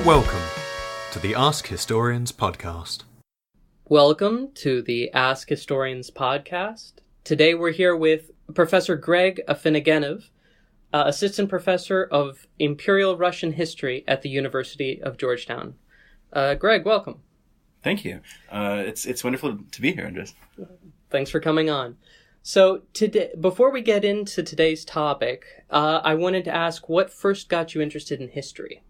Welcome to the Ask Historians podcast. Welcome to the Ask Historians podcast. Today we're here with Professor Gregory Afinogenov, Assistant Professor of Imperial Russian History at the University of Georgetown. Greg, welcome. Thank you. It's wonderful to be here, Andres. Thanks for coming on. So today, before we get into today's topic, I wanted to ask what first got you interested in history?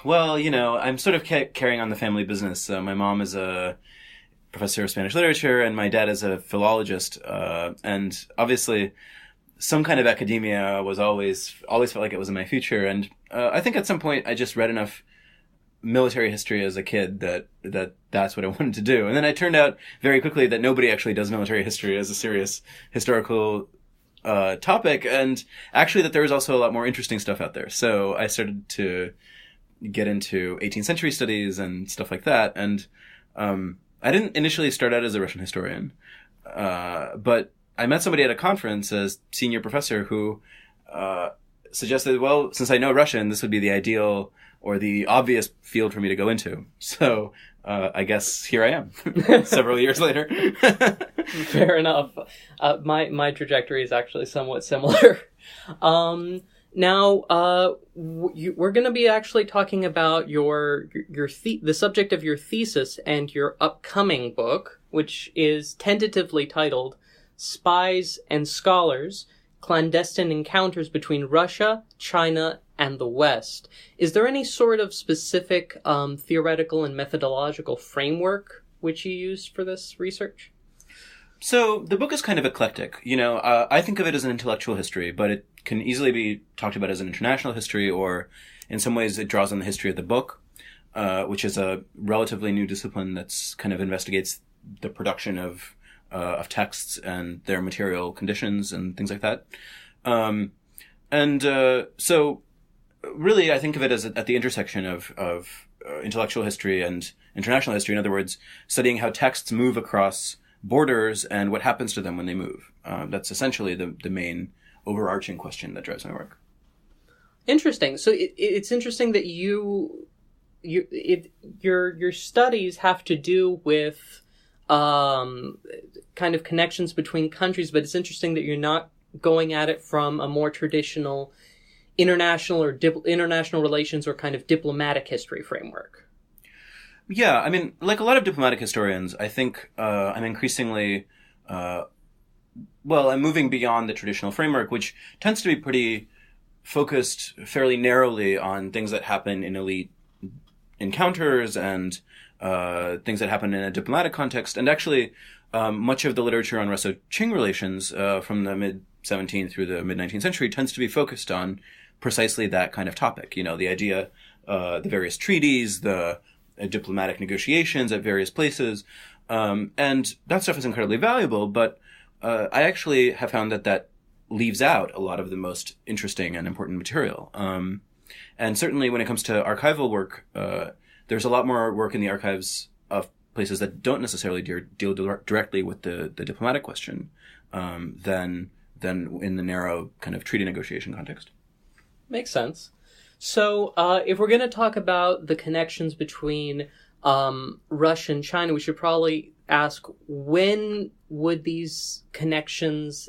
Well, I'm sort of carrying on the family business. My mom is a professor of Spanish literature, and my dad is a philologist. And obviously, some kind of academia was always felt like it was in my future. And I think at some point I just read enough military history as a kid that's what I wanted to do. And then it turned out very quickly that nobody actually does military history as a serious historical topic, and actually that there was also a lot more interesting stuff out there. So I started to get into 18th century studies and stuff like that. And I didn't initially start out as a Russian historian, but I met somebody at a conference as senior professor who suggested, well, since I know Russian, this would be the ideal or the obvious field for me to go into. So I guess here I am several years later. Fair enough. My trajectory is actually somewhat similar. Now, we're going to be actually talking about the subject of your thesis and your upcoming book, which is tentatively titled Spies and Scholars, Clandestine Encounters Between Russia, China, and the West. Is there any sort of specific theoretical and methodological framework which you used for this research? So the book is kind of eclectic. I think of it as an intellectual history, but it can easily be talked about as an international history, or in some ways it draws on the history of the book, which is a relatively new discipline that's kind of investigates the production of texts and their material conditions and things like that. So really I think of it as at the intersection of intellectual history and international history. In other words, studying how texts move across borders and what happens to them when they move. That's essentially the main overarching question that drives my work. Interesting. So it's interesting that your studies have to do with kind of connections between countries, but it's interesting that you're not going at it from a more traditional international or international relations or kind of diplomatic history framework. Yeah, I mean, like a lot of diplomatic historians, I think I'm increasingly, I'm moving beyond the traditional framework, which tends to be pretty focused fairly narrowly on things that happen in elite encounters and things that happen in a diplomatic context. And actually, much of the literature on Russo-Qing relations from the mid-17th through the mid-19th century tends to be focused on precisely that kind of topic. The idea, the various treaties, the diplomatic negotiations at various places. And that stuff is incredibly valuable, but I actually have found that leaves out a lot of the most interesting and important material. And certainly when it comes to archival work, there's a lot more work in the archives of places that don't necessarily deal directly with the diplomatic question than in the narrow kind of treaty negotiation context. Makes sense. So if we're going to talk about the connections between Russia and China, we should probably ask, when would these connections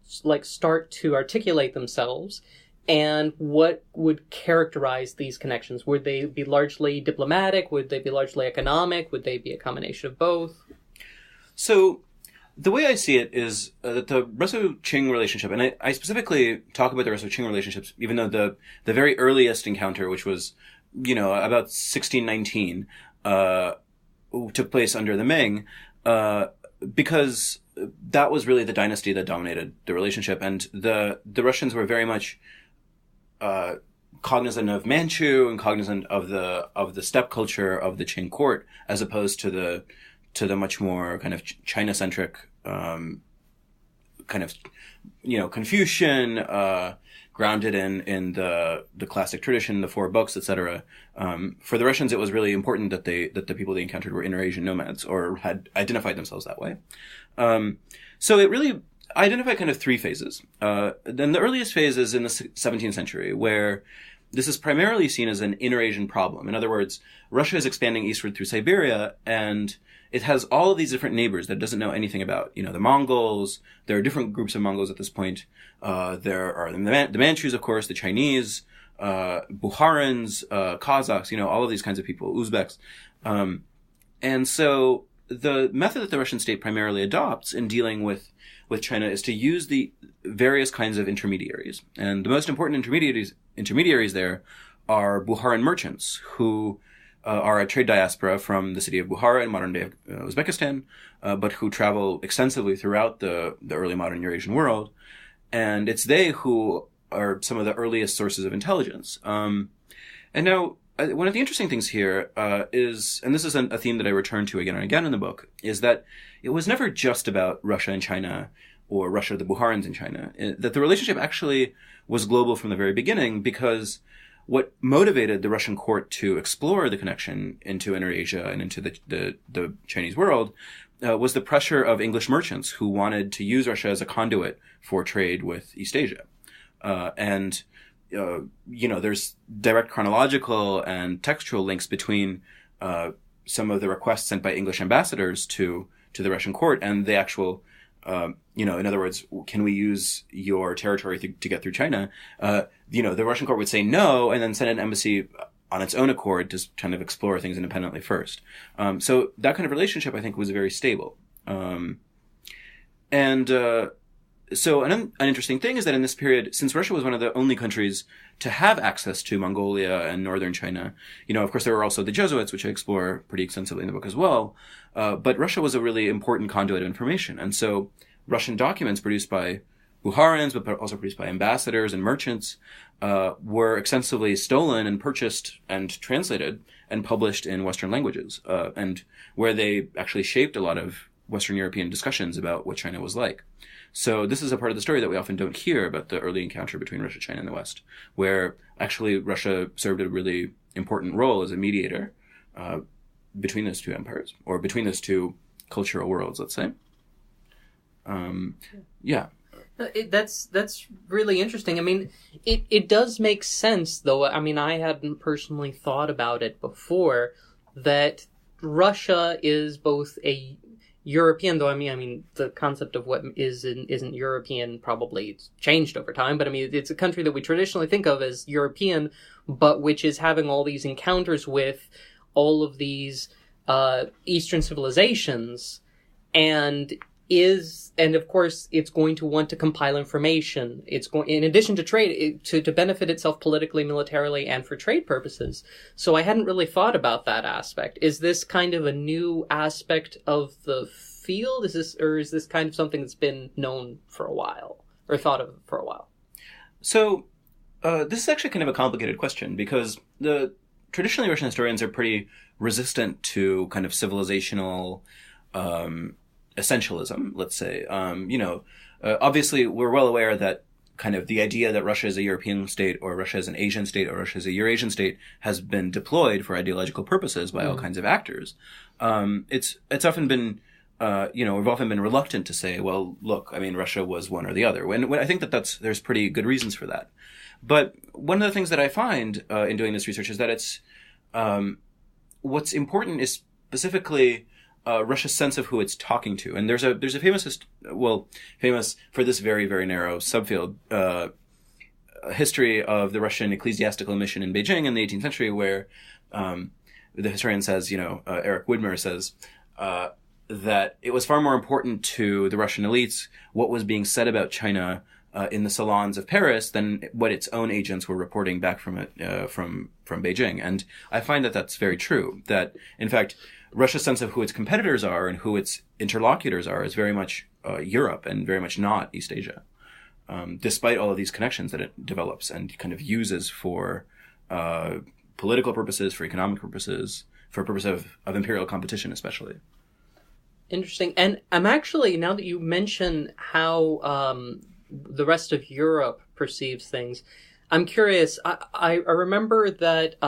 start to articulate themselves, and what would characterize these connections? Would they be largely diplomatic? Would they be largely economic? Would they be a combination of both? So the way I see it is that the Russo-Qing relationship, and I specifically talk about the Russo-Qing relationships, even though the very earliest encounter, which was, about 1619, took place under the Ming, because that was really the dynasty that dominated the relationship, and the Russians were very much cognizant of Manchu and cognizant of the steppe culture of the Qing court, as opposed to the much more kind of China-centric kind of, Confucian, grounded in the classic tradition, the four books, etc. For the Russians, it was really important that the people they encountered were inter-Asian nomads or had identified themselves that way. So it really identified kind of three phases. Then the earliest phase is in the 17th century, where this is primarily seen as an inter-Asian problem. In other words, Russia is expanding eastward through Siberia, and it has all of these different neighbors that it doesn't know anything about. The Mongols. There are different groups of Mongols at this point. There are the Manchus, of course, the Chinese, Bukharins, Kazakhs, all of these kinds of people, Uzbeks. And so the method that the Russian state primarily adopts in dealing with China is to use the various kinds of intermediaries. And the most important intermediaries there are Bukharan merchants who are a trade diaspora from the city of Bukhara in modern-day Uzbekistan, but who travel extensively throughout the early modern Eurasian world. And it's they who are some of the earliest sources of intelligence. And now, one of the interesting things here is, and this is a theme that I return to again and again in the book, is that it was never just about Russia and China, or Russia, the Bukharins in China. That the relationship actually was global from the very beginning, because what motivated the Russian court to explore the connection into Inter-Asia and into the Chinese world was the pressure of English merchants who wanted to use Russia as a conduit for trade with East Asia. There's direct chronological and textual links between some of the requests sent by English ambassadors to the Russian court and the actual, in other words, can we use your territory to get through China? The Russian court would say no, and then send an embassy on its own accord to kind of explore things independently first. So that kind of relationship, I think, was very stable. So an interesting thing is that in this period, since Russia was one of the only countries to have access to Mongolia and northern China, of course there were also the Jesuits, which I explore pretty extensively in the book as well. But Russia was a really important conduit of information. And so Russian documents produced by Bukharins, but also produced by ambassadors and merchants, were extensively stolen and purchased and translated and published in Western languages, and where they actually shaped a lot of Western European discussions about what China was like. So this is a part of the story that we often don't hear about the early encounter between Russia, China, and the West, where actually Russia served a really important role as a mediator between those two empires, or between those two cultural worlds, let's say. Yeah. That's really interesting. I mean, it does make sense, though. I mean, I hadn't personally thought about it before, that Russia is both a European, though I mean the concept of what isn't European probably changed over time, but I mean it's a country that we traditionally think of as European, but which is having all these encounters with all of these Eastern civilizations, and of course it's going to want to compile information. It's going, in addition to trade, to benefit itself politically, militarily, and for trade purposes. So I hadn't really thought about that aspect. Is this kind of a new aspect of the field? Is this kind of something that's been known for a while, or thought of for a while? So this is actually kind of a complicated question, because traditionally Russian historians are pretty resistant to kind of civilizational essentialism, let's say. Obviously, we're well aware that kind of the idea that Russia is a European state, or Russia is an Asian state, or Russia is a Eurasian state has been deployed for ideological purposes by all kinds of actors. It's often been, we've often been reluctant to say, well, look, I mean, Russia was one or the other. When I think there's pretty good reasons for that. But one of the things that I find in doing this research is that it's what's important is specifically Russia's sense of who it's talking to. And there's a famous for this very, very narrow subfield, history of the Russian ecclesiastical mission in Beijing in the 18th century, where the historian says, Eric Widmer says, that it was far more important to the Russian elites what was being said about China in the salons of Paris than what its own agents were reporting back from Beijing. And I find that that's very true, that in fact Russia's sense of who its competitors are and who its interlocutors are is very much Europe and very much not East Asia, despite all of these connections that it develops and kind of uses for political purposes, for economic purposes, for purpose of imperial competition especially. Interesting. And I'm actually, now that you mention how the rest of Europe perceives things, I'm curious. I remember that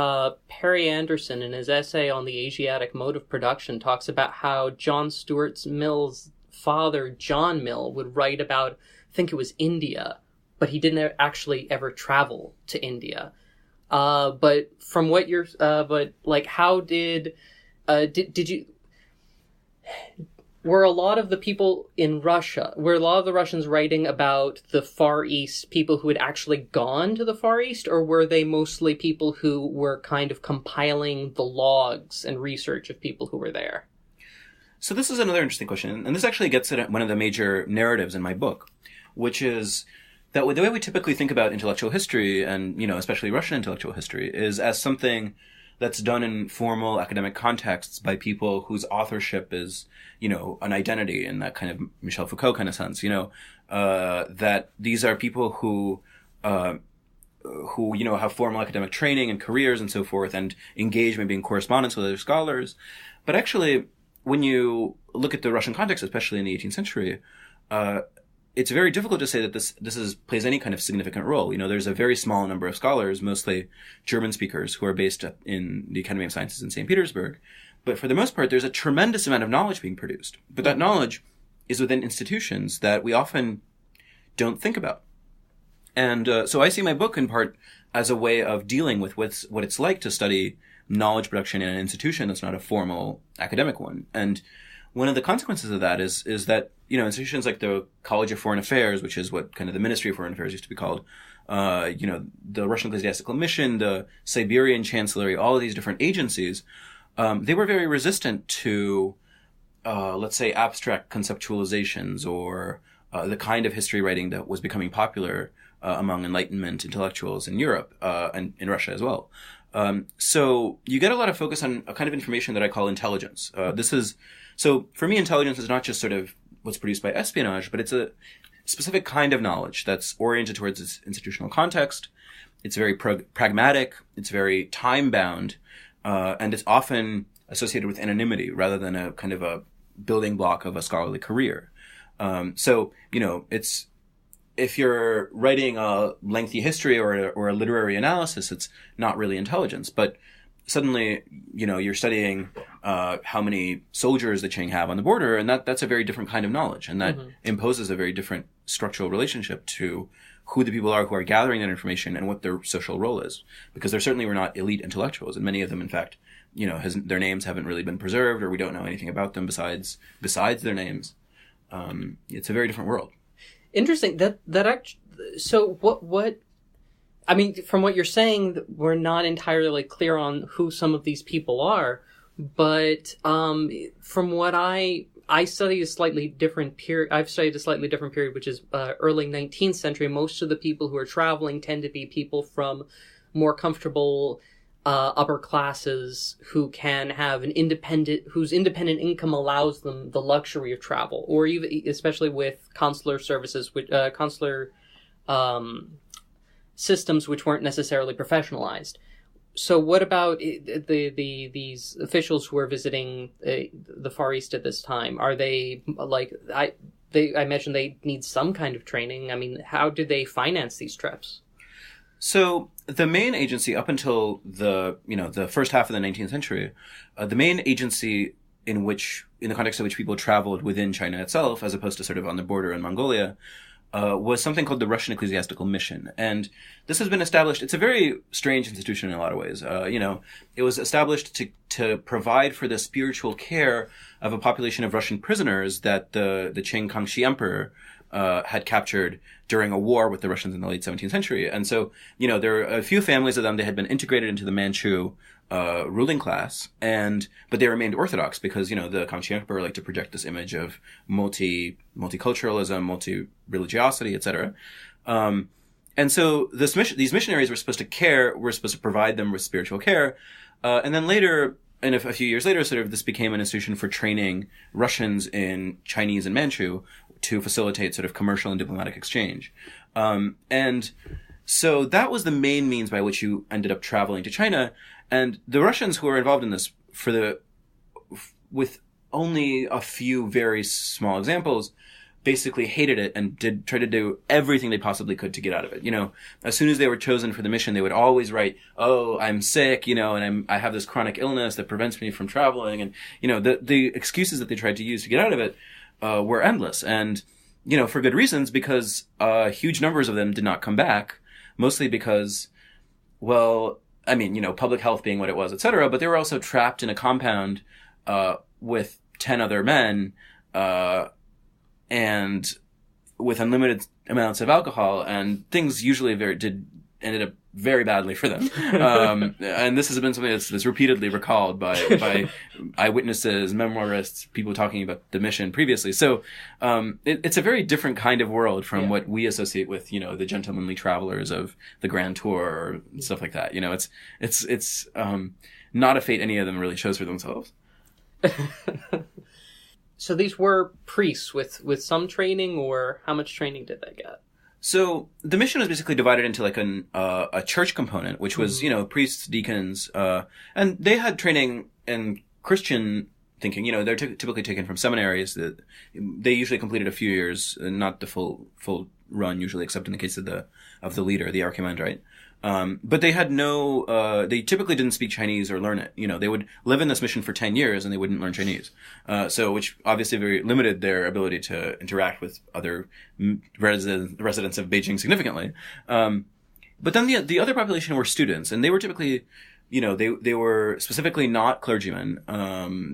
Perry Anderson, in his essay on the Asiatic mode of production, talks about how John Stuart Mill's father, John Mill, would write about, I think it was India, but he didn't actually ever travel to India. But from what you're, how did you, were a lot of the people in Russia, were a lot of the Russians writing about the Far East people who had actually gone to the Far East, or were they mostly people who were kind of compiling the logs and research of people who were there? So this is another interesting question, and this actually gets at one of the major narratives in my book, which is that the way we typically think about intellectual history, and, especially Russian intellectual history, is as something that's done in formal academic contexts by people whose authorship is, an identity in that kind of Michel Foucault kind of sense, that these are people who have formal academic training and careers and so forth, and engage maybe in correspondence with other scholars. But actually, when you look at the Russian context, especially in the 18th century, it's very difficult to say that this plays any kind of significant role. There's a very small number of scholars, mostly German speakers, who are based in the Academy of Sciences in St. Petersburg. But for the most part, there's a tremendous amount of knowledge being produced. But that knowledge is within institutions that we often don't think about. And so I see my book in part as a way of dealing with what it's like to study knowledge production in an institution that's not a formal academic one. And one of the consequences of that is that, institutions like the College of Foreign Affairs, which is what kind of the Ministry of Foreign Affairs used to be called, the Russian Ecclesiastical Mission, the Siberian Chancellery, all of these different agencies, they were very resistant to, let's say, abstract conceptualizations or the kind of history writing that was becoming popular among Enlightenment intellectuals in Europe and in Russia as well. So you get a lot of focus on a kind of information that I call intelligence. So for me, intelligence is not just sort of what's produced by espionage, but it's a specific kind of knowledge that's oriented towards its institutional context. It's very pragmatic. It's very time-bound. And it's often associated with anonymity rather than a kind of a building block of a scholarly career. It's, if you're writing a lengthy history or a literary analysis, it's not really intelligence. But suddenly, you're studying how many soldiers the Qing have on the border, and that's a very different kind of knowledge, and that imposes a very different structural relationship to who the people are who are gathering that information and what their social role is. Because there certainly were not elite intellectuals, and many of them, in fact, their names haven't really been preserved, or we don't know anything about them besides their names. It's a very different world. Interesting. So what? I mean, from what you're saying, we're not entirely clear on who some of these people are, but from what I studied a slightly different period. I've studied a slightly different period, which is early 19th century. Most of the people who are traveling tend to be people from more comfortable upper classes who can have whose independent income allows them the luxury of travel, or even especially with consular services, consular systems which weren't necessarily professionalized. So what about these officials who are visiting the Far East at this time? Are they I imagine they need some kind of training. I mean, how do they finance these trips? So the main agency up until the first half of the 19th century, the main agency in the context of which people traveled within China itself, as opposed to sort of on the border in Mongolia, was something called the Russian Ecclesiastical Mission. And this has been established. It's a very strange institution in a lot of ways. It was established to provide for the spiritual care of a population of Russian prisoners that the Qing Kangxi Emperor had captured during a war with the Russians in the late 17th century. And so, there are a few families of them. They had been integrated into the Manchu ruling class, but they remained Orthodox because, the Kangxi Emperor liked to project this image of multiculturalism, multi-religiosity, etc. And so these missionaries were supposed to provide them with spiritual care. And then later, and a few years later, sort of this became an institution for training Russians in Chinese and Manchu to facilitate sort of commercial and diplomatic exchange. And so that was the main means by which you ended up traveling to China. And the Russians who were involved in this with only a few very small examples, basically hated it and try to do everything they possibly could to get out of it. As soon as they were chosen for the mission, they would always write, "Oh, I'm sick, and I have this chronic illness that prevents me from traveling." And, the excuses that they tried to use to get out of it, were endless. And, for good reasons, because, huge numbers of them did not come back, mostly because, well, I mean, public health being what it was, etc. But they were also trapped in a compound, with 10 other men, and with unlimited amounts of alcohol, and things usually ended up very badly for them. And this has been something that's repeatedly recalled by eyewitnesses, memoirists, people talking about the mission previously. So, it's a very different kind of world from what we associate with, the gentlemanly travelers of the Grand Tour or stuff like that. It's not a fate any of them really chose for themselves. So these were priests with some training, or how much training did they get? So the mission was basically divided into like a church component, which was, priests, deacons, and they had training in Christian thinking. They're typically taken from seminaries that they usually completed a few years, not the full run usually, except in the case of the leader, the archimandrite. But they had they typically didn't speak Chinese or learn it. They would live in this mission for 10 years and they wouldn't learn Chinese. Which obviously very limited their ability to interact with other residents of Beijing significantly. But then the other population were students, and they were typically, they were specifically not clergymen.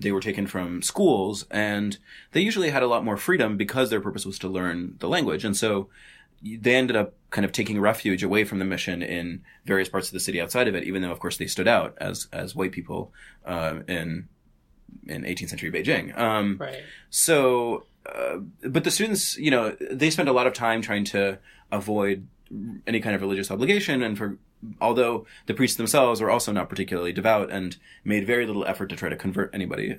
They were taken from schools, and they usually had a lot more freedom because their purpose was to learn the language. And so they ended up kind of taking refuge away from the mission in various parts of the city outside of it, even though, of course, they stood out as white people in 18th century Beijing. Right. So, but the students, they spent a lot of time trying to avoid any kind of religious obligation, and although the priests themselves were also not particularly devout and made very little effort to try to convert anybody.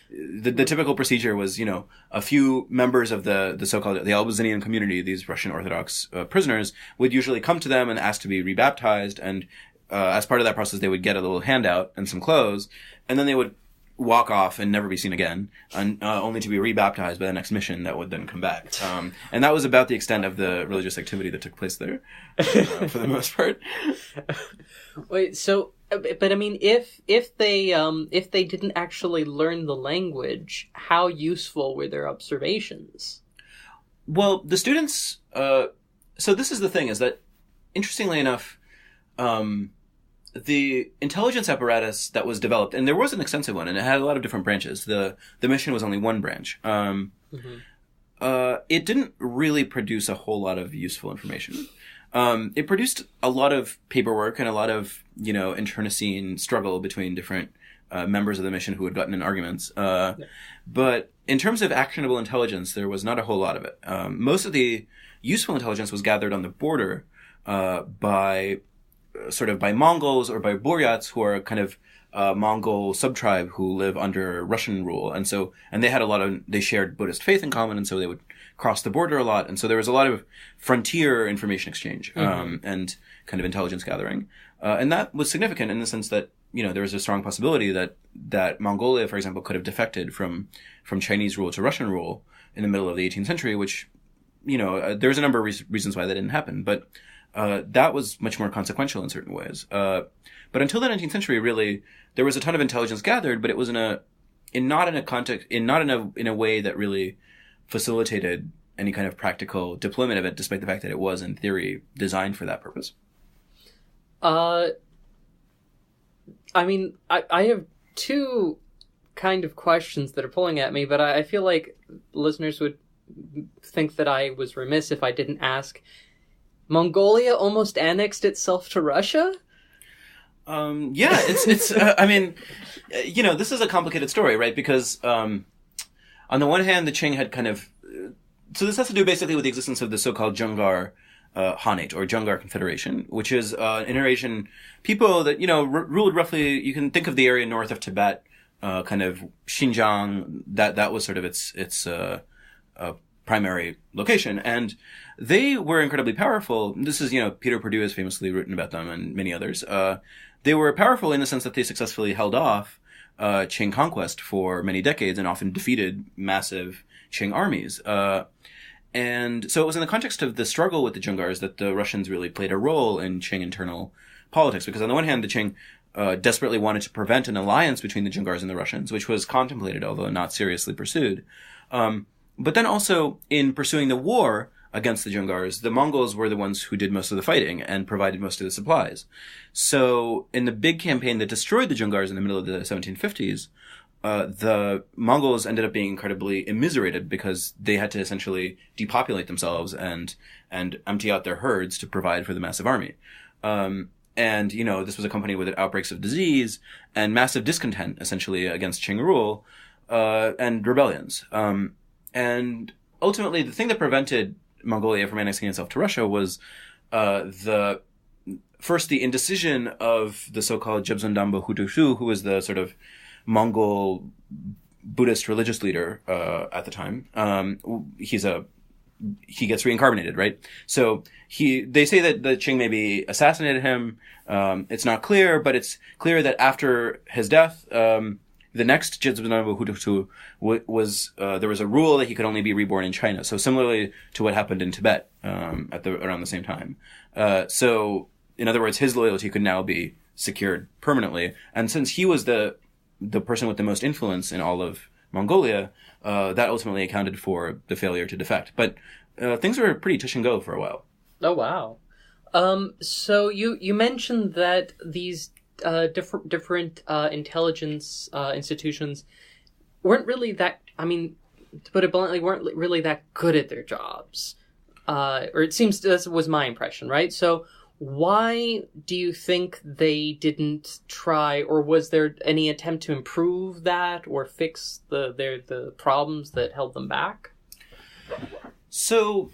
The typical procedure was, a few members of the so-called the Albazinian community, these Russian Orthodox prisoners, would usually come to them and ask to be rebaptized, and as part of that process, they would get a little handout and some clothes, and then they would walk off and never be seen again, and only to be rebaptized by the next mission that would then come back. And that was about the extent of the religious activity that took place there, for the most part. Wait, so, but I mean, if they didn't actually learn the language, how useful were their observations? Well, the students. So this is the thing: is that, interestingly enough, the intelligence apparatus that was developed, and there was an extensive one, and it had a lot of different branches. The mission was only one branch. It didn't really produce a whole lot of useful information. It produced a lot of paperwork and a lot of, internecine struggle between different members of the mission who had gotten in arguments. But in terms of actionable intelligence, there was not a whole lot of it. Most of the useful intelligence was gathered on the border by Mongols or by Buryats, who are kind of Mongol subtribe who live under Russian rule. And they shared Buddhist faith in common, and so they would cross the border a lot. And so there was a lot of frontier information exchange, and kind of intelligence gathering. And that was significant in the sense that, there was a strong possibility that Mongolia, for example, could have defected from Chinese rule to Russian rule in the middle of the 18th century, which, there's a number of reasons why that didn't happen. But that was much more consequential in certain ways. But until the 19th century, really, there was a ton of intelligence gathered, but it was not in a way that really facilitated any kind of practical deployment of it, despite the fact that it was, in theory, designed for that purpose. I mean, I have two kind of questions that are pulling at me, but I feel like listeners would think that I was remiss if I didn't ask. Mongolia almost annexed itself to Russia? Yeah, it's I mean, this is a complicated story, right? Because, on the one hand, the Qing had kind of, so this has to do basically with the existence of the so-called Dzungar, Khanate, or Dzungar Confederation, which is, an Eurasian people that, ruled roughly, you can think of the area north of Tibet, kind of Xinjiang, that was sort of its primary location. And they were incredibly powerful. This is, Peter Perdue has famously written about them, and many others. They were powerful in the sense that they successfully held off Qing conquest for many decades and often defeated massive Qing armies. And so it was in the context of the struggle with the Dzungars that the Russians really played a role in Qing internal politics. Because on the one hand, the Qing desperately wanted to prevent an alliance between the Dzungars and the Russians, which was contemplated, although not seriously pursued. But then also in pursuing the war against the Dzungars, the Mongols were the ones who did most of the fighting and provided most of the supplies. So in the big campaign that destroyed the Dzungars in the middle of the 1750s, the Mongols ended up being incredibly immiserated because they had to essentially depopulate themselves and empty out their herds to provide for the massive army. And, this was accompanied with outbreaks of disease and massive discontent, essentially, against Qing rule, and rebellions. And ultimately, the thing that prevented Mongolia from annexing itself to Russia was the indecision of the so-called Jebsundamba Hutushu, who was the sort of Mongol Buddhist religious leader at the time. He gets reincarnated, right? So they say that the Qing maybe assassinated him. It's not clear, but it's clear that after his death, the next Jebsundamba Hutushu was there was a rule that he could only be reborn in China. So similarly to what happened in Tibet around the same time. So in other words, his loyalty could now be secured permanently. And since he was the person with the most influence in all of Mongolia, that ultimately accounted for the failure to defect. But things were pretty touch and go for a while. Oh, wow. So you mentioned that these different intelligence institutions weren't really that, to put it bluntly, weren't really that good at their jobs. Or it seems that was my impression, right? So why do you think they didn't try, or was there any attempt to improve that or fix the problems that held them back? So,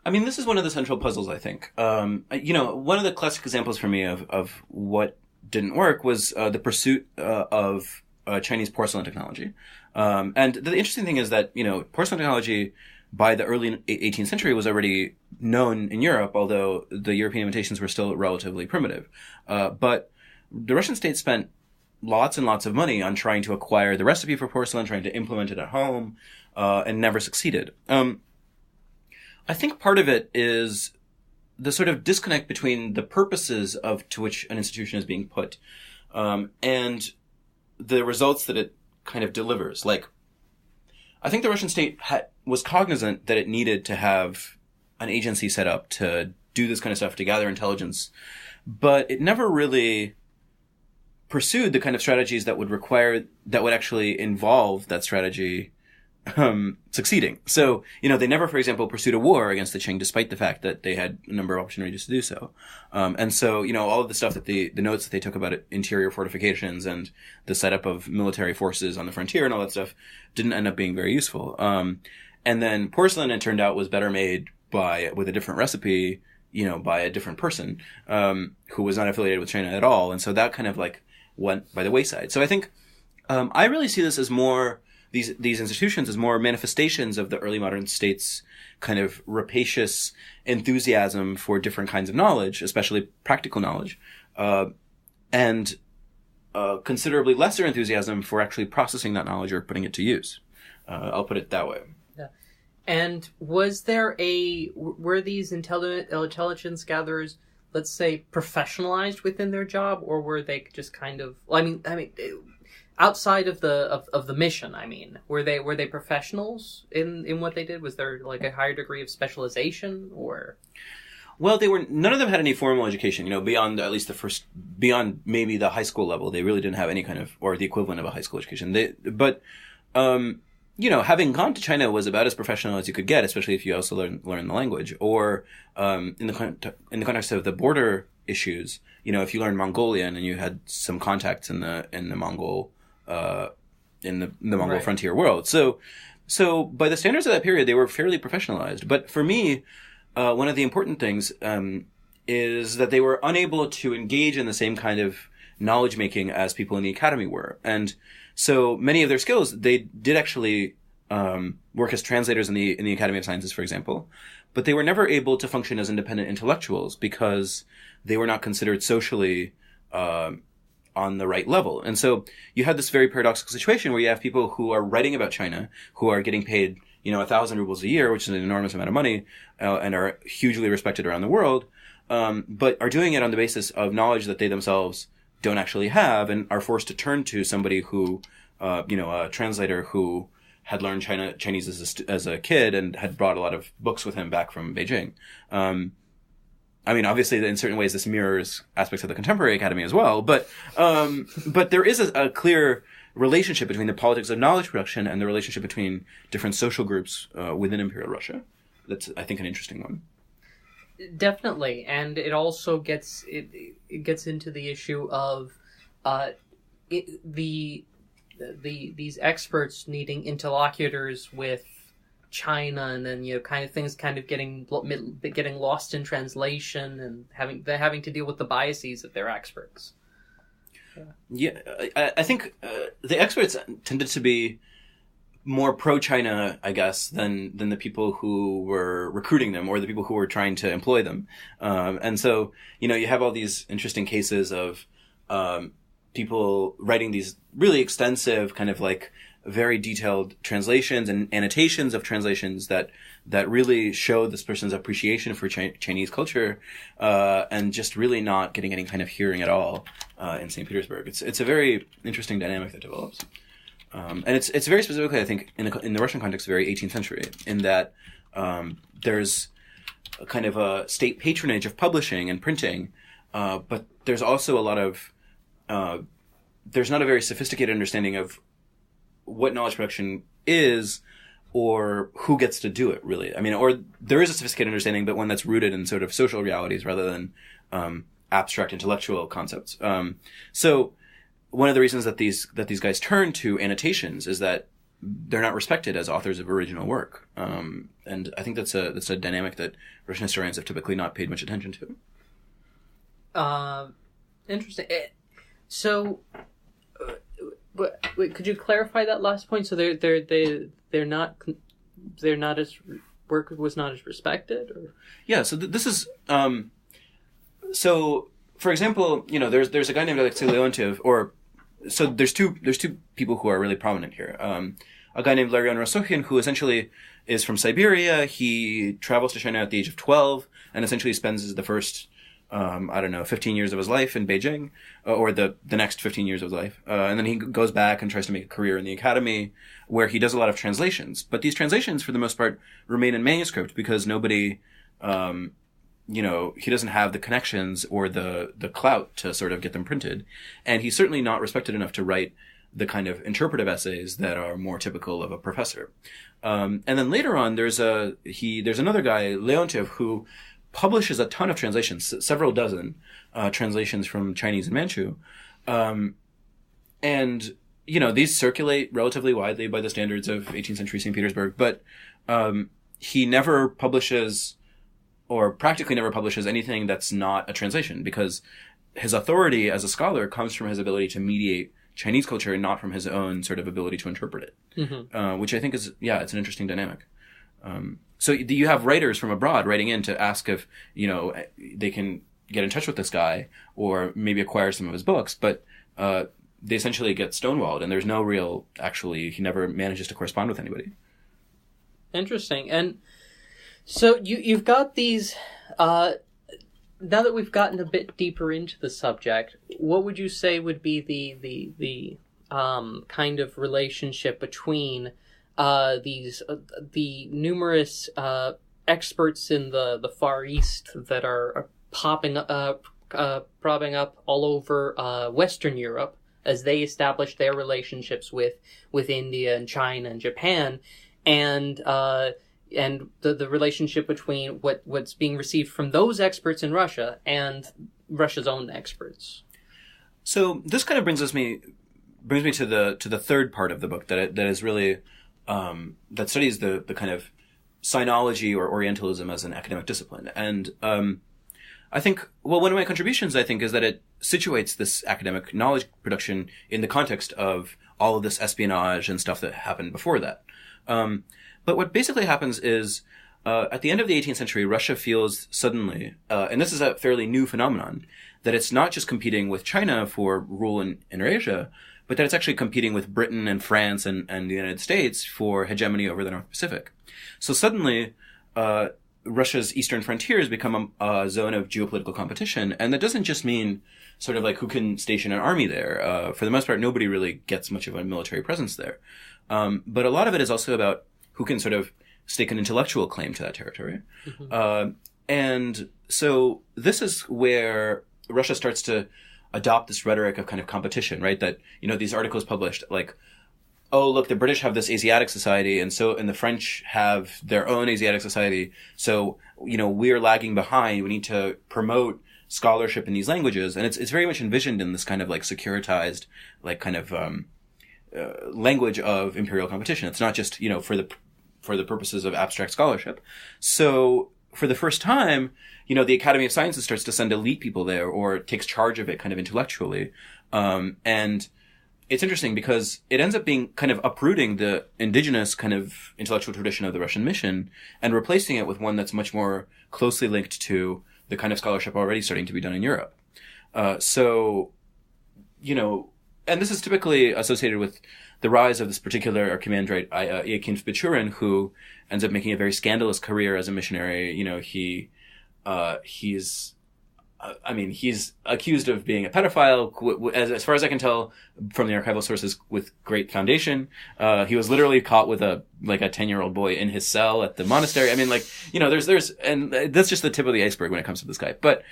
this is one of the central puzzles, I think. One of the classic examples for me of what didn't work was the pursuit of Chinese porcelain technology. And the interesting thing is that, porcelain technology by the early 18th century was already known in Europe, although the European imitations were still relatively primitive. But the Russian state spent lots and lots of money on trying to acquire the recipe for porcelain, trying to implement it at home, and never succeeded. I think part of it is the sort of disconnect between the purposes to which an institution is being put, and the results that it kind of delivers. Like, I think the Russian state was cognizant that it needed to have an agency set up to do this kind of stuff, to gather intelligence, but it never really pursued the kind of strategies that would actually involve that strategy succeeding. So, they never, for example, pursued a war against the Qing, despite the fact that they had a number of opportunities to do so. And so, all of the stuff that the notes that they took about interior fortifications and the setup of military forces on the frontier and all that stuff didn't end up being very useful. And then porcelain, it turned out, was better made with a different recipe, by a different person, who was not affiliated with China at all. And so that kind of went by the wayside. So I think, I really see this as more, these institutions as more manifestations of the early modern state's kind of rapacious enthusiasm for different kinds of knowledge, especially practical knowledge, and considerably lesser enthusiasm for actually processing that knowledge or putting it to use. I'll put it that way. Yeah. And were these intelligence gatherers, let's say, professionalized within their job, or were they just kind of, outside of the mission, were they professionals in what they did? Was there a higher degree of specialization, or? Well, none of them had any formal education, beyond at least beyond maybe the high school level. They really didn't have any kind of, or the equivalent of a high school education. Having gone to China was about as professional as you could get, especially if you also learn the language, or, in the context of the border issues, if you learned Mongolian and you had some contacts in the Mongol, Mongol right. frontier world. So by the standards of that period, they were fairly professionalized. But for me, one of the important things, is that they were unable to engage in the same kind of knowledge making as people in the academy were. And so many of their skills, they did actually, work as translators in the Academy of Sciences, for example, but they were never able to function as independent intellectuals because they were not considered socially, on the right level. And so you have this very paradoxical situation where you have people who are writing about China, who are getting paid, 1,000 rubles a year, which is an enormous amount of money, and are hugely respected around the world, but are doing it on the basis of knowledge that they themselves don't actually have, and are forced to turn to somebody who, a translator who had learned Chinese as a kid and had brought a lot of books with him back from Beijing. Obviously, in certain ways, this mirrors aspects of the contemporary academy as well. But there is a clear relationship between the politics of knowledge production and the relationship between different social groups within Imperial Russia. That's, I think, an interesting one. Definitely, and it also gets into the issue of these experts needing interlocutors with China, and then things getting lost in translation, and having to deal with the biases of their experts. Yeah, I think the experts tended to be more pro-China, I guess, than the people who were recruiting them or the people who were trying to employ them. And so, you have all these interesting cases of people writing these really extensive, kind of like very detailed translations and annotations of translations that really show this person's appreciation for Chinese culture, and just really not getting any kind of hearing at all in St. Petersburg. It's a very interesting dynamic that develops. And it's very specifically, I think, in the Russian context, very 18th century, in that there's a kind of a state patronage of publishing and printing, but there's also a lot of there's not a very sophisticated understanding of what knowledge production is or who gets to do it, really. Or there is a sophisticated understanding, but one that's rooted in sort of social realities rather than abstract intellectual concepts. So one of the reasons that these guys turn to annotations is that they're not respected as authors of original work. And I think that's a dynamic that Russian historians have typically not paid much attention to. Interesting. So, wait, could you clarify that last point? So they're not as work was not as respected, or yeah. So this is so for example, there's a guy named Alexei Leontiev, so there's two people who are really prominent here. A guy named Larion Rosokhin, who essentially is from Siberia. He travels to China at the age of 12 and essentially spends the first 15 years of his life in Beijing, or the next 15 years of his life. And then he goes back and tries to make a career in the academy, where he does a lot of translations. But these translations, for the most part, remain in manuscript because nobody, he doesn't have the connections or the clout to sort of get them printed. And he's certainly not respected enough to write the kind of interpretive essays that are more typical of a professor. And then later on, there's another guy, Leontiev, who publishes a ton of translations, several dozen translations from Chinese and Manchu. And, these circulate relatively widely by the standards of 18th century St. Petersburg, but he never publishes, or practically never publishes, anything that's not a translation, because his authority as a scholar comes from his ability to mediate Chinese culture and not from his own sort of ability to interpret it, which I think is, it's an interesting dynamic. So you have writers from abroad writing in to ask if, they can get in touch with this guy or maybe acquire some of his books, but they essentially get stonewalled, and there's no real, he never manages to correspond with anybody. Interesting. And so you've got these, now that we've gotten a bit deeper into the subject, what would you say would be the kind of relationship between the numerous experts in the Far East that are propping up all over Western Europe as they establish their relationships with India and China and Japan, and the relationship between what's being received from those experts in Russia and Russia's own experts? So this kind of brings me to the third part of the book that is really that studies the kind of sinology or Orientalism as an academic discipline. And I think, one of my contributions, I think, is that it situates this academic knowledge production in the context of all of this espionage and stuff that happened before that. But what basically happens is, at the end of the 18th century, Russia feels suddenly, and this is a fairly new phenomenon, that it's not just competing with China for rule in Eurasia, but that it's actually competing with Britain and France and the United States for hegemony over the North Pacific. So suddenly, Russia's eastern frontiers become a zone of geopolitical competition. And that doesn't just mean sort of like who can station an army there. For the most part, nobody really gets much of a military presence there. But a lot of it is also about who can sort of stake an intellectual claim to that territory. Mm-hmm. And so this is where Russia starts to adopt this rhetoric of kind of competition, right? That, these articles published like, oh, look, the British have this Asiatic society and the French have their own Asiatic society. So, we're lagging behind. We need to promote scholarship in these languages. And it's very much envisioned in this kind of like securitized, like kind of, language of imperial competition. It's not just, for the purposes of abstract scholarship. So for the first time, the Academy of Sciences starts to send elite people there or takes charge of it kind of intellectually. And it's interesting because it ends up being kind of uprooting the indigenous kind of intellectual tradition of the Russian mission and replacing it with one that's much more closely linked to the kind of scholarship already starting to be done in Europe. And this is typically associated with the rise of this particular Archimandrite, Iakin Bichurin, who ends up making a very scandalous career as a missionary. He's accused of being a pedophile, as far as I can tell from the archival sources, with great foundation. He was literally caught with a 10-year-old boy in his cell at the monastery. And that's just the tip of the iceberg when it comes to this guy. But,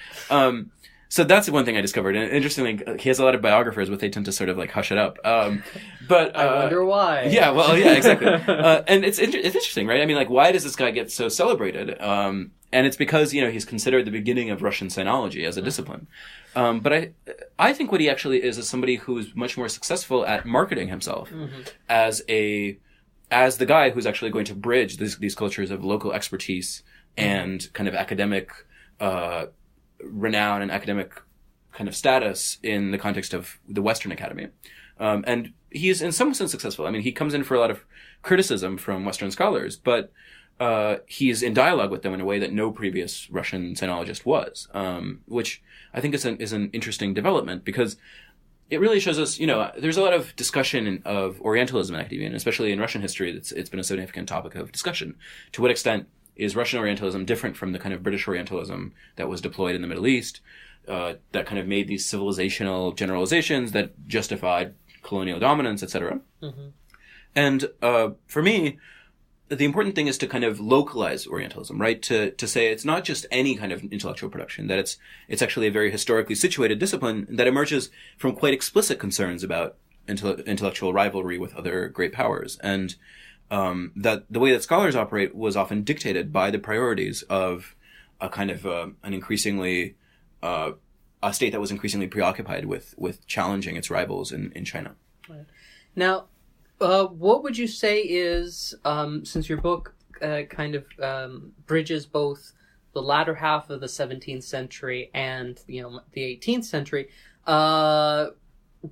so that's one thing I discovered. And interestingly, he has a lot of biographers, but they tend to sort of like hush it up. But I wonder why. Yeah, well, yeah, exactly. And it's interesting, right? I mean, like, why does this guy get so celebrated? And it's because, he's considered the beginning of Russian sinology as a discipline. But I think what he actually is somebody who's much more successful at marketing himself as the guy who's actually going to bridge these cultures of local expertise and kind of academic, renown and academic kind of status in the context of the Western Academy. And he is in some sense successful. I mean, he comes in for a lot of criticism from Western scholars, but he's in dialogue with them in a way that no previous Russian sinologist was, which I think is an interesting development because it really shows us, there's a lot of discussion of Orientalism in academia, and especially in Russian history, it's been a significant topic of discussion. To what extent is Russian Orientalism different from the kind of British Orientalism that was deployed in the Middle East, that kind of made these civilizational generalizations that justified colonial dominance, etc. Mm-hmm. And for me, the important thing is to kind of localize Orientalism, right? To say it's not just any kind of intellectual production, that it's actually a very historically situated discipline that emerges from quite explicit concerns about intellectual rivalry with other great powers. And that the way that scholars operate was often dictated by the priorities of a kind of a state that was increasingly preoccupied with challenging its rivals in China. Right. Now, what would you say is, since your book kind of bridges both the latter half of the 17th century and the 18th century,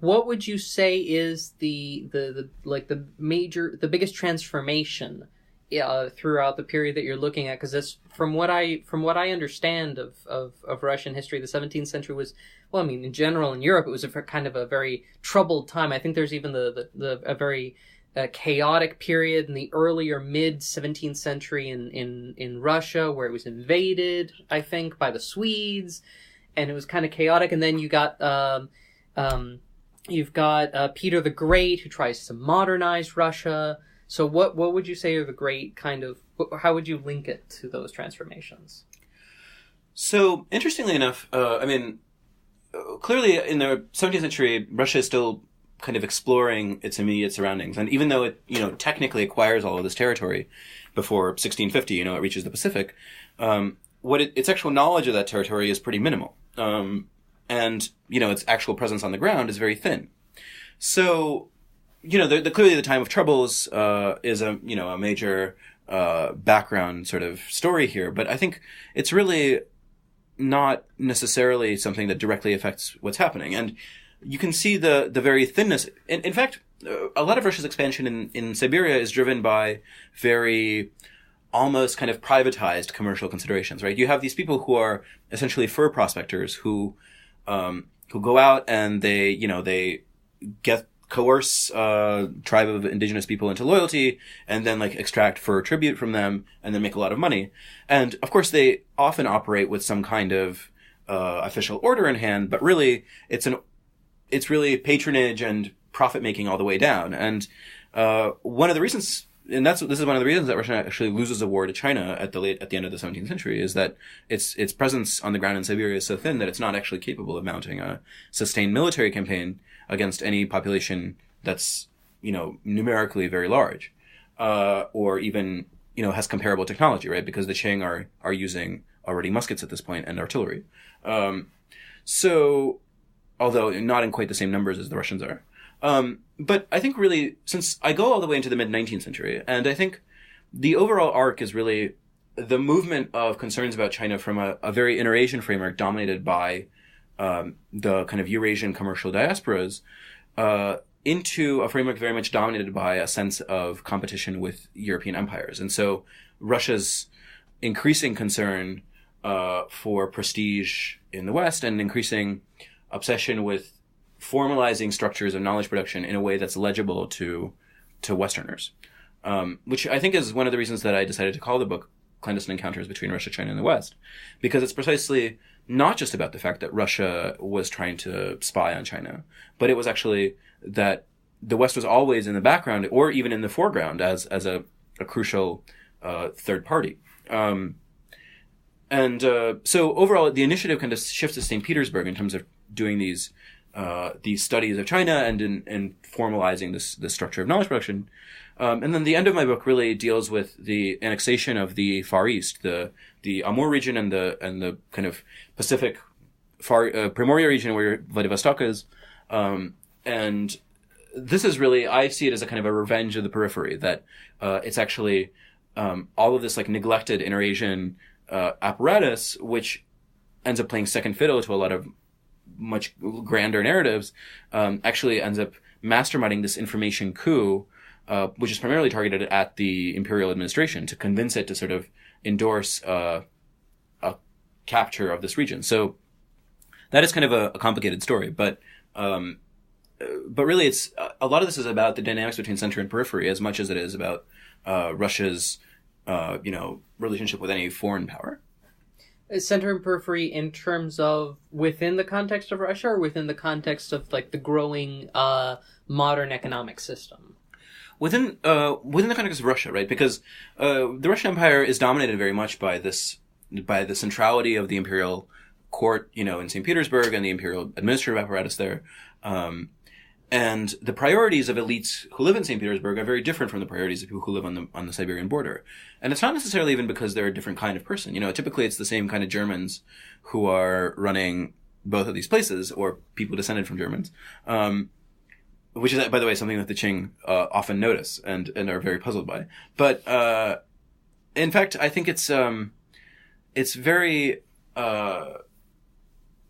what would you say is the biggest transformation throughout the period that you're looking at? Because this, from what I understand of Russian history, the 17th century was, well, I mean, in general in Europe, it was kind of a very troubled time. I think there's even a very chaotic period in the earlier mid 17th century in Russia, where it was invaded, I think, by the Swedes, and it was kind of chaotic. And then you got you've got Peter the Great, who tries to modernize Russia. So what would you say are the great kind of, how would you link it to those transformations? So, interestingly enough, clearly in the 17th century, Russia is still kind of exploring its immediate surroundings. And even though it, technically acquires all of this territory before 1650, it reaches the Pacific, its actual knowledge of that territory is pretty minimal. And, its actual presence on the ground is very thin. So, clearly the time of troubles is a major background sort of story here, but I think it's really not necessarily something that directly affects what's happening. And you can see the very thinness. In fact, a lot of Russia's expansion in Siberia is driven by very almost kind of privatized commercial considerations, right? You have these people who are essentially fur prospectors who who go out and they coerce tribe of indigenous people into loyalty and then like extract fur tribute from them and then make a lot of money. And of course they often operate with some kind of official order in hand, but really it's really patronage and profit making all the way down. And one of the reasons, and this is one of the reasons that Russia actually loses a war to China at the end of the 17th century, is that its presence on the ground in Siberia is so thin that it's not actually capable of mounting a sustained military campaign against any population that's, numerically very large, or even, has comparable technology, right? Because the Qing are using already muskets at this point and artillery. So, although not in quite the same numbers as the Russians are. But I think really, since I go all the way into the mid-19th century, and I think the overall arc is really the movement of concerns about China from a very inter-Asian framework dominated by the kind of Eurasian commercial diasporas into a framework very much dominated by a sense of competition with European empires. And so Russia's increasing concern for prestige in the West and increasing obsession with formalizing structures of knowledge production in a way that's legible to Westerners, which I think is one of the reasons that I decided to call the book Clandestine Encounters Between Russia, China, and the West, because it's precisely not just about the fact that Russia was trying to spy on China, but it was actually that the West was always in the background or even in the foreground as a crucial third party. So overall, the initiative kind of shifts to St. Petersburg in terms of doing these studies of China and in formalizing this structure of knowledge production. And then the end of my book really deals with the annexation of the Far East, the Amur region and the kind of Pacific Primorye region where Vladivostok is. And this is really, I see it as a kind of a revenge of the periphery, that it's actually all of this like neglected inter-Asian apparatus, which ends up playing second fiddle to a lot of much grander narratives, actually ends up masterminding this information coup, which is primarily targeted at the Imperial administration to convince it to sort of endorse a capture of this region. So that is kind of a complicated story, but really it's a lot of this is about the dynamics between center and periphery as much as it is about Russia's relationship with any foreign power. Center and periphery in terms of within the context of Russia or within the context of like the growing modern economic system? Within the context of Russia, right? Because the Russian Empire is dominated very much by the centrality of the imperial court, in St. Petersburg and the imperial administrative apparatus there. And the priorities of elites who live in St. Petersburg are very different from the priorities of people who live on the Siberian border. And it's not necessarily even because they're a different kind of person. Typically it's the same kind of Germans who are running both of these places, or people descended from Germans, which is, by the way, something that the Qing often notice and are very puzzled by. But in fact, I think it's very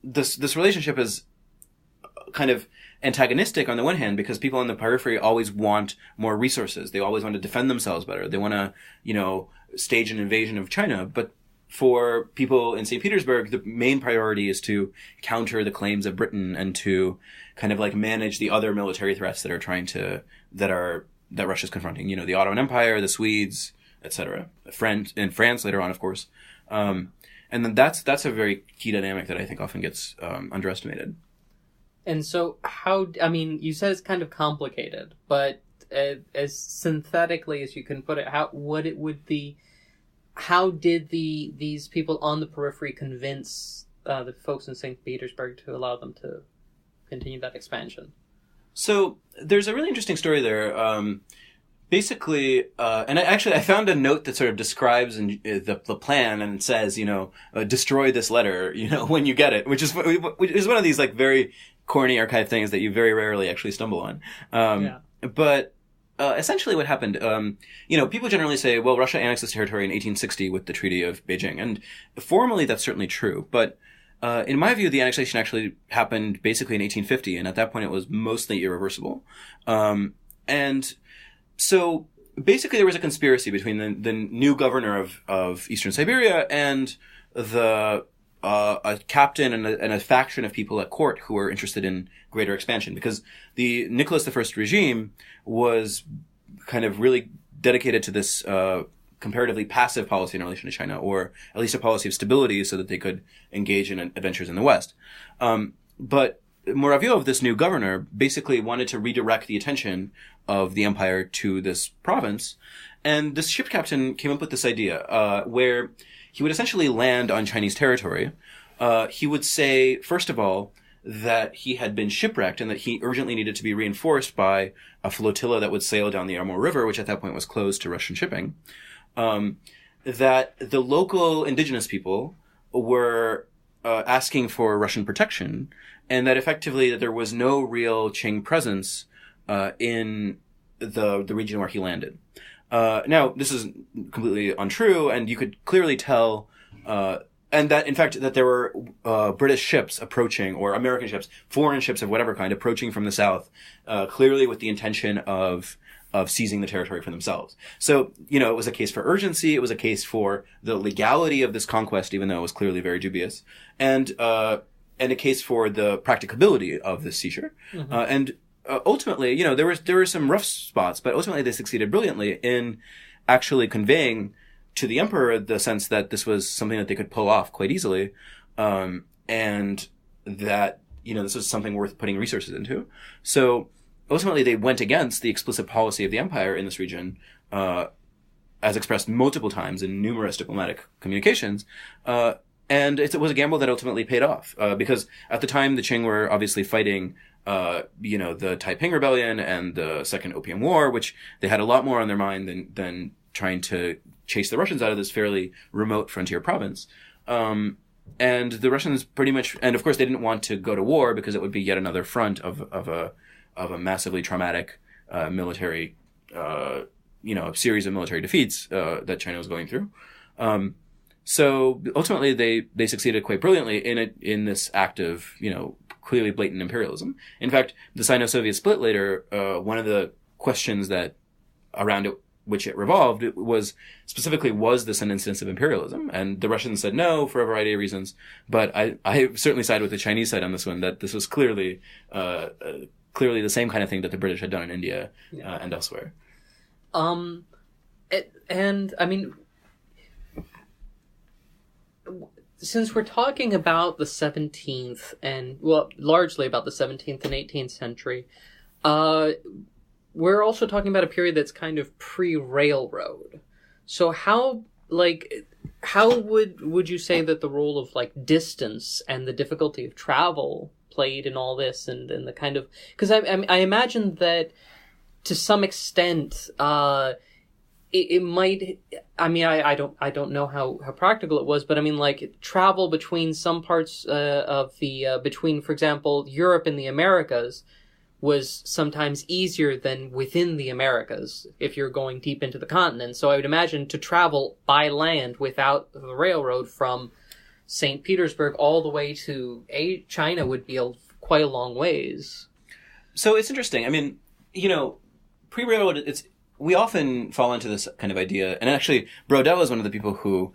this relationship is kind of antagonistic on the one hand, because people on the periphery always want more resources. They always want to defend themselves better. They want to, stage an invasion of China. But for people in St. Petersburg, the main priority is to counter the claims of Britain and to kind of like manage the other military threats that Russia's confronting. The Ottoman Empire, the Swedes, etc. In France later on, of course. And then that's a very key dynamic that I think often gets underestimated. And so you said it's kind of complicated, but as synthetically as you can put it, how did these people on the periphery convince the folks in St. Petersburg to allow them to continue that expansion? So there's a really interesting story there. Basically, and I found a note that sort of describes the plan and says, destroy this letter, when you get it, which is one of these like very corny archive things that you very rarely actually stumble on. But essentially what happened, people generally say, well, Russia annexed this territory in 1860 with the Treaty of Beijing. And formally that's certainly true. But in my view, the annexation actually happened basically in 1850. And at that point it was mostly irreversible. And so basically there was a conspiracy between the new governor of Eastern Siberia and the a captain and a faction of people at court who were interested in greater expansion, because the Nicholas I regime was kind of really dedicated to this comparatively passive policy in relation to China, or at least a policy of stability so that they could engage in adventures in the West. But Muravyov, this new governor, basically wanted to redirect the attention of the empire to this province. And this ship captain came up with this idea where he would essentially land on Chinese territory. He would say, first of all, that he had been shipwrecked and that he urgently needed to be reinforced by a flotilla that would sail down the Amur River, which at that point was closed to Russian shipping. That the local indigenous people were asking for Russian protection, and that effectively that there was no real Qing presence in the region where he landed. Now, this is completely untrue, and you could clearly tell, and that, in fact, that there were British ships approaching, or American ships, foreign ships of whatever kind, approaching from the south, clearly with the intention of seizing the territory for themselves. So, it was a case for urgency, it was a case for the legality of this conquest, even though it was clearly very dubious, and a case for the practicability of this seizure. Mm-hmm. Ultimately, there were some rough spots, but ultimately they succeeded brilliantly in actually conveying to the emperor the sense that this was something that they could pull off quite easily, and that, this was something worth putting resources into. So ultimately they went against the explicit policy of the empire in this region, as expressed multiple times in numerous diplomatic communications, and it was a gamble that ultimately paid off, because at the time the Qing were obviously fighting the Taiping Rebellion and the Second Opium War, which they had a lot more on their mind than trying to chase the Russians out of this fairly remote frontier province. And the Russians pretty much, and of course they didn't want to go to war because it would be yet another front of a massively traumatic military, series of military defeats that China was going through. So ultimately they succeeded quite brilliantly in this act of, clearly blatant imperialism. In fact, the Sino-Soviet split later, one of the questions that around it, which it revolved, it was specifically, was this an instance of imperialism? And the Russians said no for a variety of reasons. But I certainly side with the Chinese side on this one, that this was clearly the same kind of thing that the British had done in India and elsewhere. Since we're talking about the 17th largely about the 17th and 18th century, we're also talking about a period that's kind of pre-railroad. So how would you say that the role of distance and the difficulty of travel played in all this, and the kind of, because I imagine that to some extent, it might, I don't know how practical it was, but travel between some parts between, for example, Europe and the Americas was sometimes easier than within the Americas if you're going deep into the continent. So I would imagine to travel by land without the railroad from St. Petersburg all the way to China would be quite a long ways. So it's interesting. Pre-railroad, we often fall into this kind of idea, and actually Brodel is one of the people who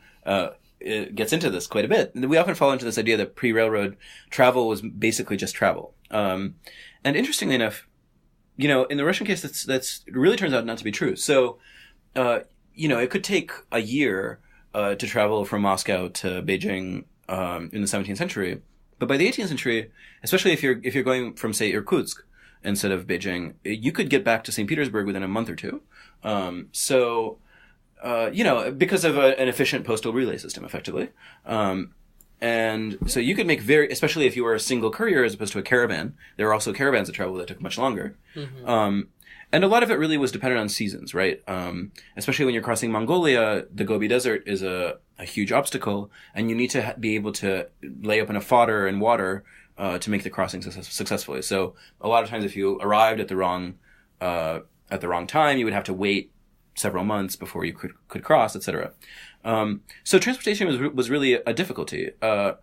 gets into this quite a bit. We often fall into this idea that pre-railroad travel was basically just travel. And interestingly enough, in the Russian case, that's really turns out not to be true. So, it could take a year to travel from Moscow to Beijing in the 17th century, but by the 18th century, especially if you're going from, say, Irkutsk instead of Beijing, you could get back to St. Petersburg within a month or two. Because of an efficient postal relay system, effectively. And so you could make especially if you were a single courier as opposed to a caravan. There were also caravans that traveled that took much longer. Mm-hmm. And a lot of it really was dependent on seasons, right? Especially when you're crossing Mongolia, the Gobi Desert is a huge obstacle, and you need to be able to lay open a fodder and water to make the crossing successfully. So a lot of times if you arrived at the wrong time, you would have to wait several months before you could cross, etc. So transportation was really a difficulty. And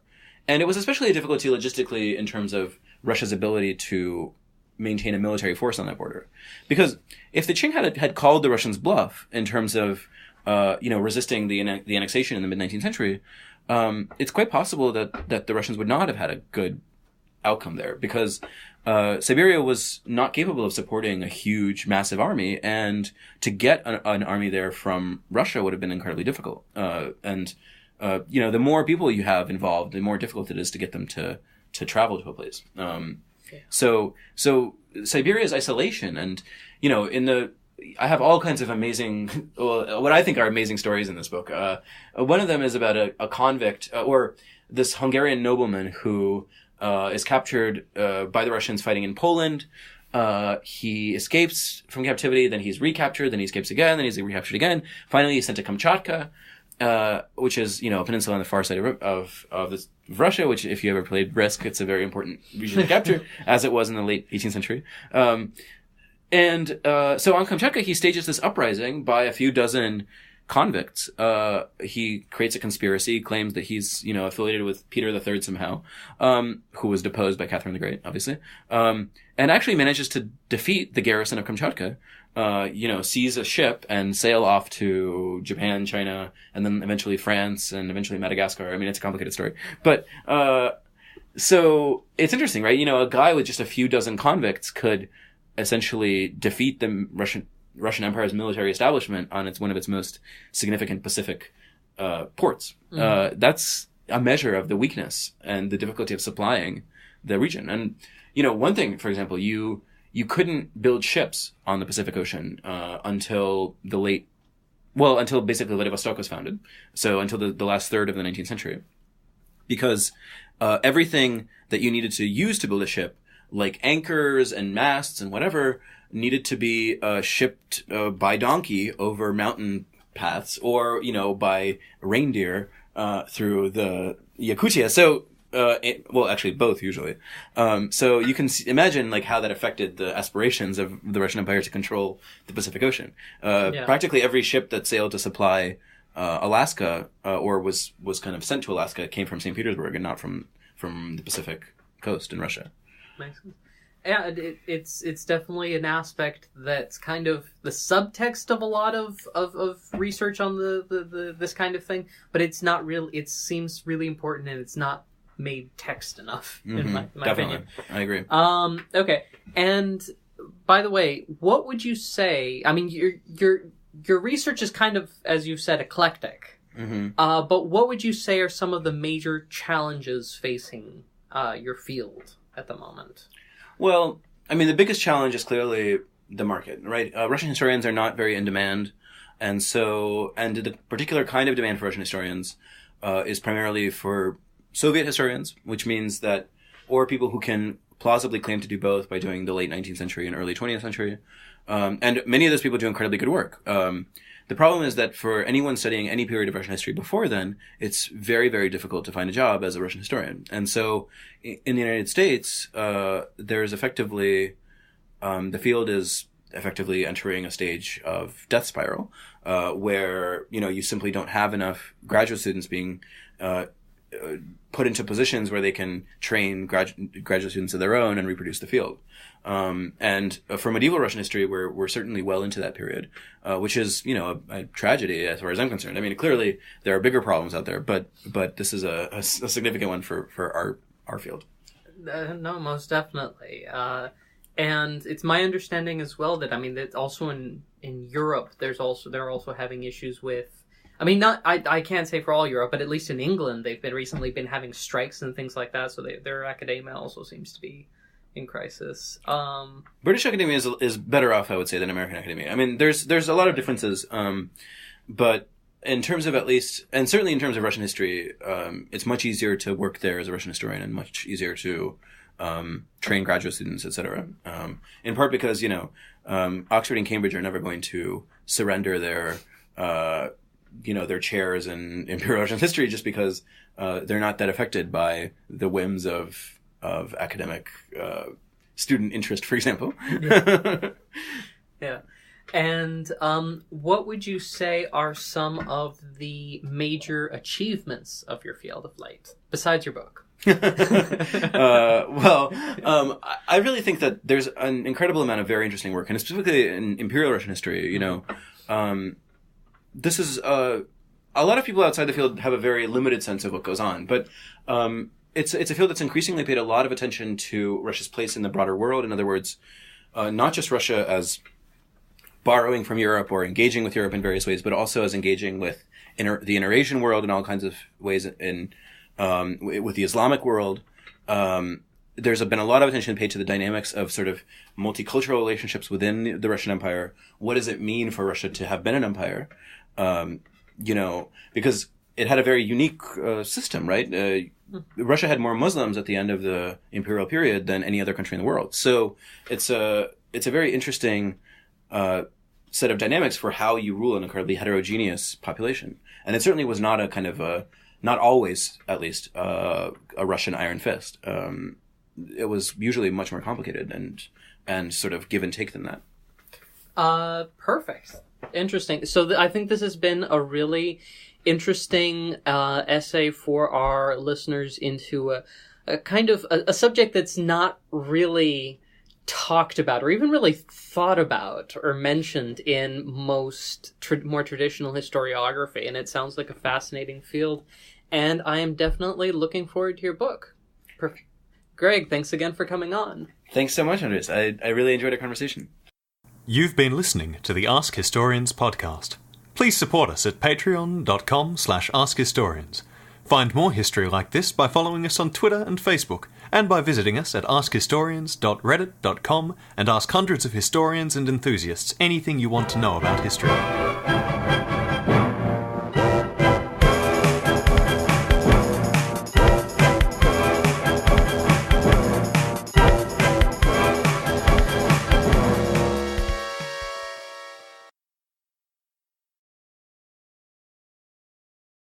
it was especially a difficulty logistically in terms of Russia's ability to maintain a military force on that border. Because if the Qing had called the Russians bluff in terms of resisting the annexation in the mid-19th century, it's quite possible that the Russians would not have had a good outcome there, because Siberia was not capable of supporting a huge, massive army, and to get an army there from Russia would have been incredibly difficult. The more people you have involved, the more difficult it is to get them to travel to a place. So Siberia's isolation, and I have all kinds of amazing, what I think are amazing stories in this book. One of them is about a convict, or this Hungarian nobleman who is captured by the Russians fighting in Poland. He escapes from captivity, then he's recaptured, then he escapes again, then he's recaptured again. Finally, he's sent to Kamchatka, which is, a peninsula on the far side of Russia, which, if you ever played Risk, it's a very important region to capture, as it was in the late 18th century. So on Kamchatka, he stages this uprising by a few dozen convicts. He creates a conspiracy, claims that he's, affiliated with Peter III somehow, who was deposed by Catherine the Great, obviously, and actually manages to defeat the garrison of Kamchatka, seize a ship and sail off to Japan, China, and then eventually France, and eventually Madagascar. I mean, it's a complicated story. But, so it's interesting, right? A guy with just a few dozen convicts could essentially defeat the Russian Empire's military establishment on one of its most significant Pacific ports. Mm-hmm. That's a measure of the weakness and the difficulty of supplying the region. And one thing, for example, you couldn't build ships on the Pacific Ocean until basically Vladivostok was founded. So until the last third of the 19th century, because everything that you needed to use to build a ship, like anchors and masts and whatever, needed to be shipped by donkey over mountain paths, or by reindeer through the Yakutia. So, actually both usually. So you can imagine how that affected the aspirations of the Russian Empire to control the Pacific Ocean. Practically every ship that sailed to supply Alaska, or was kind of sent to Alaska, came from St. Petersburg and not from the Pacific coast in Russia. Makes sense. Yeah, it's definitely an aspect that's kind of the subtext of a lot of research on the this kind of thing, but it's not real. It seems really important, and it's not made text enough, in my opinion. I agree. Okay, and by the way, what would you say? I mean, your research is kind of, as you've said, eclectic. Mm-hmm. But what would you say are some of the major challenges facing your field at the moment? Well, I mean, the biggest challenge is clearly the market, right? Russian historians are not very in demand, and the particular kind of demand for Russian historians is primarily for Soviet historians, which means that, or people who can plausibly claim to do both by doing the late 19th century and early 20th century. And many of those people do incredibly good work. The problem is that for anyone studying any period of Russian history before then, it's very, very difficult to find a job as a Russian historian. And so in the United States, there's effectively, the field is effectively entering a stage of death spiral, where, you simply don't have enough graduate students being put into positions where they can train graduate students of their own and reproduce the field. And for medieval Russian history, we're certainly well into that period, which is, a tragedy as far as I'm concerned. I mean, clearly there are bigger problems out there, but this is a significant one for our field. No, most definitely. And it's my understanding as well that, I mean, that also in Europe, they're also having issues with, I mean, I can't say for all Europe, but at least in England, they've recently been having strikes and things like that. So their academia also seems to be in crisis. British academia is better off, I would say, than American academia. I mean, there's a lot of differences, but in terms of, at least, and certainly in terms of Russian history, it's much easier to work there as a Russian historian, and much easier to train graduate students, etc. In part because Oxford and Cambridge are never going to surrender their chairs in Imperial Russian history just because they're not that affected by the whims of academic student interest, for example. Yeah. And what would you say are some of the major achievements of your field of late, besides your book? I really think that there's an incredible amount of very interesting work, and specifically in Imperial Russian history, this is a lot of people outside the field have a very limited sense of what goes on, but it's a field that's increasingly paid a lot of attention to Russia's place in the broader world. In other words, not just Russia as borrowing from Europe or engaging with Europe in various ways, but also as engaging with the inter-Asian world in all kinds of ways, with the Islamic world. There's been a lot of attention paid to the dynamics of sort of multicultural relationships within the Russian Empire. What does it mean for Russia to have been an empire? Because it had a very unique system, right? Russia had more Muslims at the end of the imperial period than any other country in the world. So it's a very interesting set of dynamics for how you rule in a incredibly heterogeneous population. And it certainly was not a kind of not always, at least, a Russian iron fist. It was usually much more complicated and sort of give and take than that. Perfect. Interesting. So I think this has been a really interesting essay for our listeners into a kind of a subject that's not really talked about or even really thought about or mentioned in most more traditional historiography. And it sounds like a fascinating field. And I am definitely looking forward to your book. Perfect. Greg, thanks again for coming on. Thanks so much, Andres. I really enjoyed our conversation. You've been listening to the Ask Historians podcast. Please support us at patreon.com/AskHistorians. Find more history like this by following us on Twitter and Facebook, and by visiting us at askhistorians.reddit.com and ask hundreds of historians and enthusiasts anything you want to know about history.